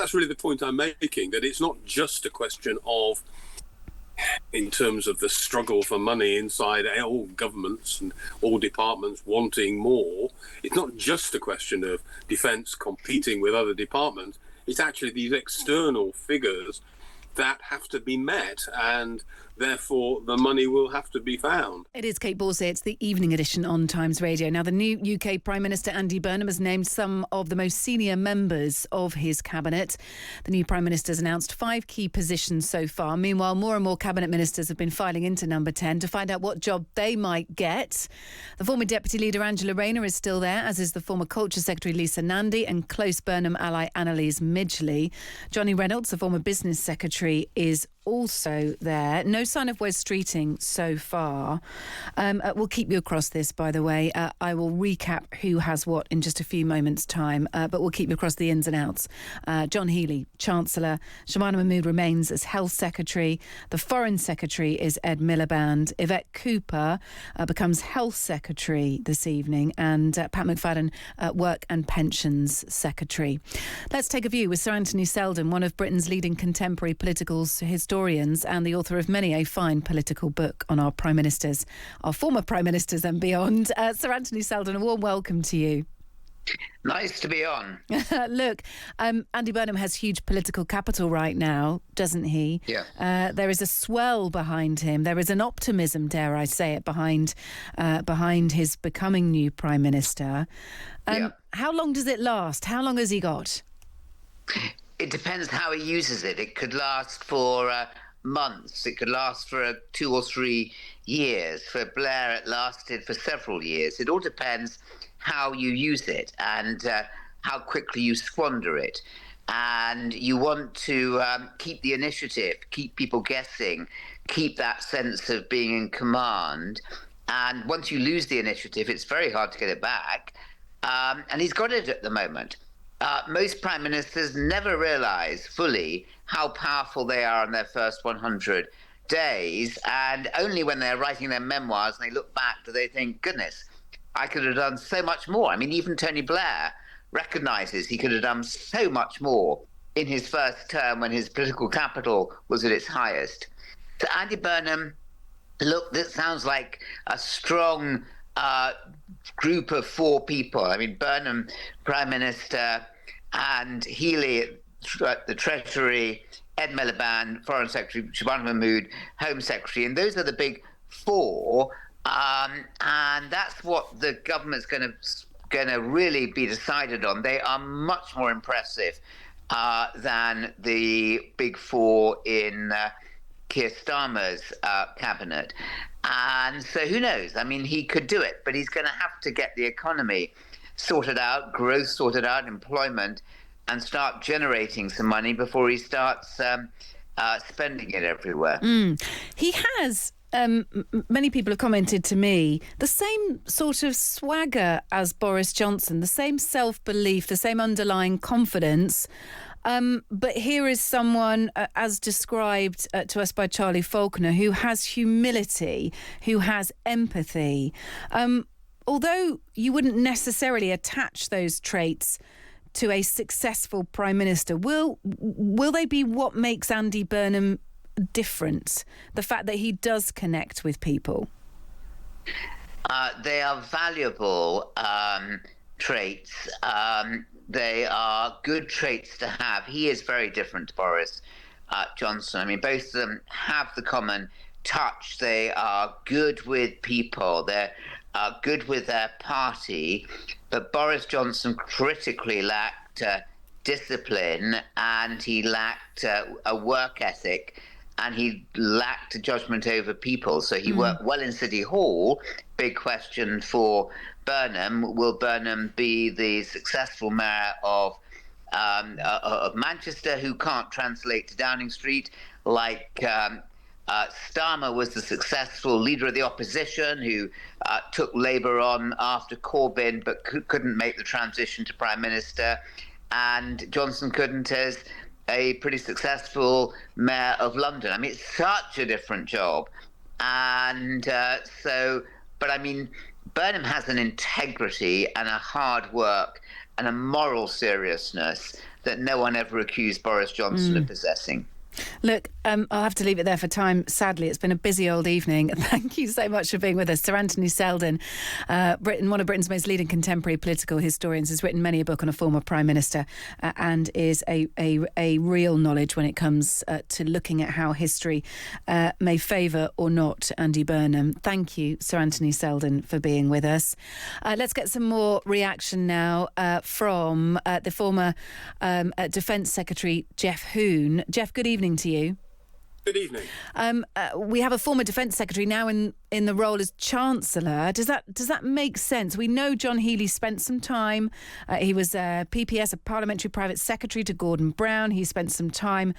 that's really the point I'm making, that it's not just a question of, in terms of the struggle for money inside all governments and all departments wanting more. It's not just a question of defence competing with other departments. It's actually these external figures that have to be met, and therefore the money will have to be found. It is Kait Borsay. It's the evening edition on Times Radio. Now, the new UK Prime Minister Andy Burnham has named some of the most senior members of his cabinet. The new Prime Minister has announced 5 key positions so far. Meanwhile, more and more cabinet ministers have been filing into number 10 to find out what job they might get. The former Deputy Leader Angela Rayner is still there, as is the former Culture Secretary Lisa Nandy and close Burnham ally Annalise Midgley. Johnny Reynolds, the former Business Secretary, is also there. No sign of Wes Streeting so far. We'll keep you across this, by the way. I will recap who has what in just a few moments' time, but we'll keep you across the ins and outs. John Healey, Chancellor. Shabana Mahmood remains as Health Secretary. The Foreign Secretary is Ed Miliband. Yvette Cooper becomes Health Secretary this evening, and Pat McFadden, Work and Pensions Secretary. Let's take a view with Sir Anthony Seldon, one of Britain's leading contemporary political historians and the author of many a fine political book on our prime ministers, our former prime ministers and beyond. Sir Anthony Seldon, a warm welcome to you. Nice to be on. Look, Andy Burnham has huge political capital right now, doesn't he? Yeah. There is a swell behind him. There is an optimism, dare I say it, behind his becoming new prime minister. How long does it last? How long has he got? It depends how he uses it. It could last for months. It could last for 2 or 3 years. For Blair, it lasted for several years. It all depends how you use it and how quickly you squander it. And you want to keep the initiative, keep people guessing, keep that sense of being in command. And once you lose the initiative, it's very hard to get it back. And he's got it at the moment. Most prime ministers never realise fully how powerful they are in their first 100 days, and only when they're writing their memoirs and they look back do they think, goodness, I could have done so much more. I mean, even Tony Blair recognises he could have done so much more in his first term when his political capital was at its highest. So Andy Burnham, look, this sounds like a strong group of 4 people. I mean, Burnham, Prime Minister, and Healey at the Treasury, Ed Miliband, Foreign Secretary, Shabana Mahmood, Home Secretary, and those are the big 4. And that's what the government's going to really be decided on. They are much more impressive than the big 4 in Keir Starmer's cabinet. And so who knows? I mean, he could do it, but he's going to have to get the economy sorted out, growth sorted out, employment, and start generating some money before he starts spending it everywhere. He has, many people have commented to me, the same sort of swagger as Boris Johnson, the same self-belief, the same underlying confidence. But here is someone, as described to us by Charlie Faulkner, who has humility, who has empathy. Although you wouldn't necessarily attach those traits to a successful prime minister, will they be what makes Andy Burnham different? The fact that he does connect with people? They are valuable traits. They are good traits to have. He is very different to Boris Johnson. I mean, both of them have the common touch. They are good with people. They're good with their party. But Boris Johnson critically lacked discipline, and he lacked a work ethic, and he lacked judgment over people. So he worked well in City Hall. Big question for Burnham. Will Burnham be the successful mayor of Manchester, who can't translate to Downing Street, like Starmer was the successful leader of the opposition who took Labour on after Corbyn but couldn't make the transition to Prime Minister, and Johnson couldn't as a pretty successful mayor of London. I mean, it's such a different job. And but I mean, Burnham has an integrity and a hard work and a moral seriousness that no one ever accused Boris Johnson of possessing. Look, I'll have to leave it there for time. Sadly, it's been a busy old evening. Thank you so much for being with us. Sir Anthony Seldon, one of Britain's most leading contemporary political historians, has written many a book on a former Prime Minister and is a real knowledge when it comes to looking at how history may favour or not Andy Burnham. Thank you, Sir Anthony Seldon, for being with us. Let's get some more reaction now from the former Defence Secretary, Geoff Hoon. Geoff, good evening to you. Good evening. We have a former Defence Secretary now in the role as Chancellor. Does that make sense? We know John Healey spent some time. He was PPS, a Parliamentary Private Secretary to Gordon Brown. He spent some time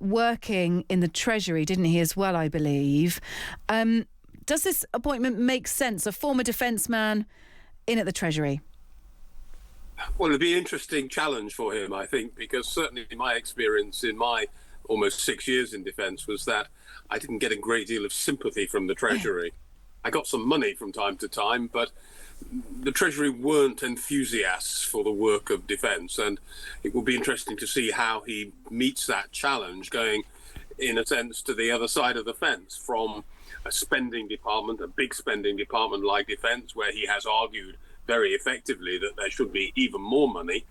working in the Treasury, didn't he, as well, I believe. Does this appointment make sense? A former defence man in at the Treasury? Well, it'd be an interesting challenge for him, I think, because certainly my experience in my almost 6 years in defence was that I didn't get a great deal of sympathy from the Treasury. I got some money from time to time, but the Treasury weren't enthusiasts for the work of defence, and it will be interesting to see how he meets that challenge, going, in a sense, to the other side of the fence, from a spending department, a big spending department like defence, where he has argued very effectively that there should be even more money,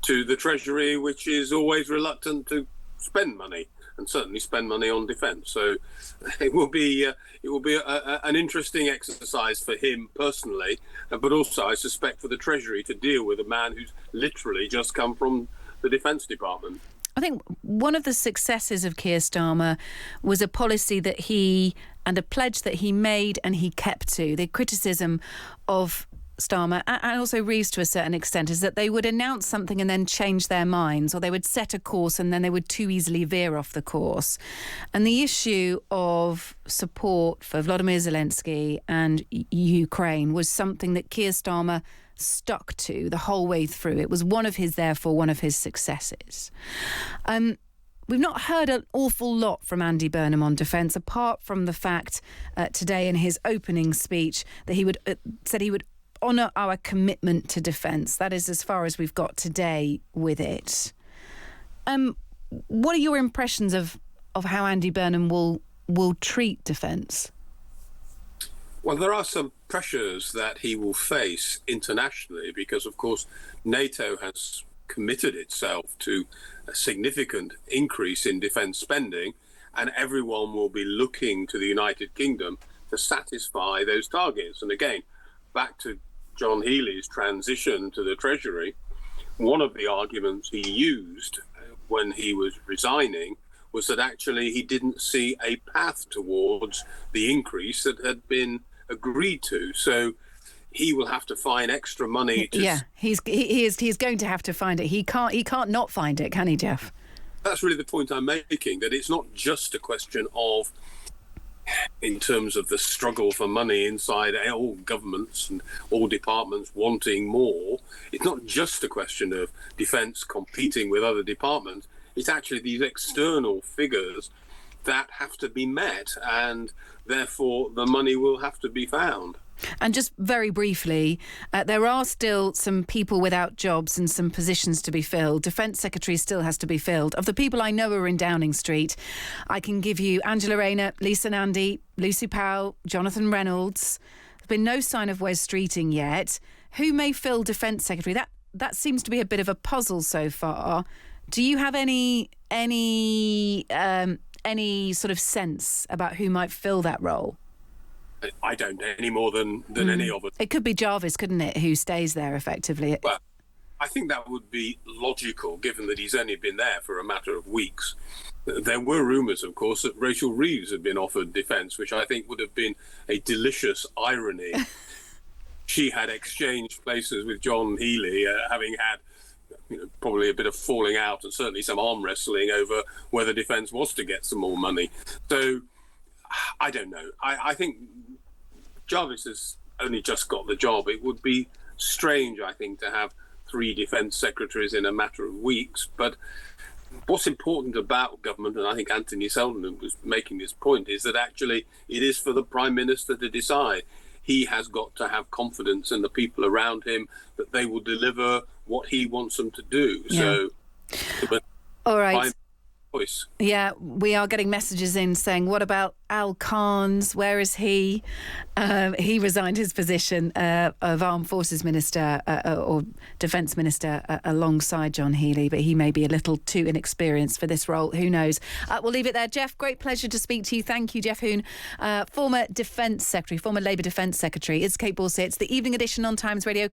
to the Treasury, which is always reluctant to spend money, and certainly spend money on defence. So it will be an interesting exercise for him personally, but also I suspect for the Treasury to deal with a man who's literally just come from the Defence Department. I think one of the successes of Keir Starmer was a policy that he, and a pledge that he made and he kept to. The criticism of Starmer and also Reeves to a certain extent is that they would announce something and then change their minds, or they would set a course and then they would too easily veer off the course. And the issue of support for Volodymyr Zelensky and Ukraine was something that Keir Starmer stuck to the whole way through. It was one of his successes. We've not heard an awful lot from Andy Burnham on defence, apart from the fact today in his opening speech that he said he would honour our commitment to defence. That is as far as we've got today with it. What are your impressions of how Andy Burnham will treat defence? Well, there are some pressures that he will face internationally because, of course, NATO has committed itself to a significant increase in defence spending, and everyone will be looking to the United Kingdom to satisfy those targets. And again, back to John Healey's transition to the Treasury, one of the arguments he used when he was resigning was that actually he didn't see a path towards the increase that had been agreed to. So he will have to find extra money to... He's going to have to find it. He can't not find it, can he, Geoff? That's really the point I'm making, that it's not just a question of, in terms of the struggle for money inside all governments and all departments wanting more, it's not just a question of defence competing with other departments. It's actually these external figures that have to be met, and therefore the money will have to be found. And just very briefly, there are still some people without jobs and some positions to be filled. Defence Secretary still has to be filled. Of the people I know are in Downing Street, I can give you Angela Rayner, Lisa Nandy, Lucy Powell, Jonathan Reynolds. There's been no sign of Wes Streeting yet. Who may fill Defence Secretary? That seems to be a bit of a puzzle so far. Do you have any sort of sense about who might fill that role? I don't any more than any of us. It could be Jarvis, couldn't it, who stays there effectively? Well, I think that would be logical, given that he's only been there for a matter of weeks. There were rumours, of course, that Rachel Reeves had been offered defence, which I think would have been a delicious irony. She had exchanged places with John Healey, having had probably a bit of falling out and certainly some arm wrestling over whether defence was to get some more money. So I don't know. I think Jarvis has only just got the job. It would be strange, I think, to have 3 defence secretaries in a matter of weeks. But what's important about government, and I think Anthony Seldon was making this point, is that actually it is for the Prime Minister to decide. he has got to have confidence in the people around him that they will deliver what he wants them to do. Yeah. So, all right. Voice. Yeah, we are getting messages in saying, what about Al Khan's? Where is he? He resigned his position of Armed Forces Minister or Defence Minister alongside John Healey, but he may be a little too inexperienced for this role. Who knows? We'll leave it there. Geoff, great pleasure to speak to you. Thank you, Geoff Hoon, former Defence Secretary, former Labour Defence Secretary. It's Kait Borsay. It's the Evening Edition on Times Radio.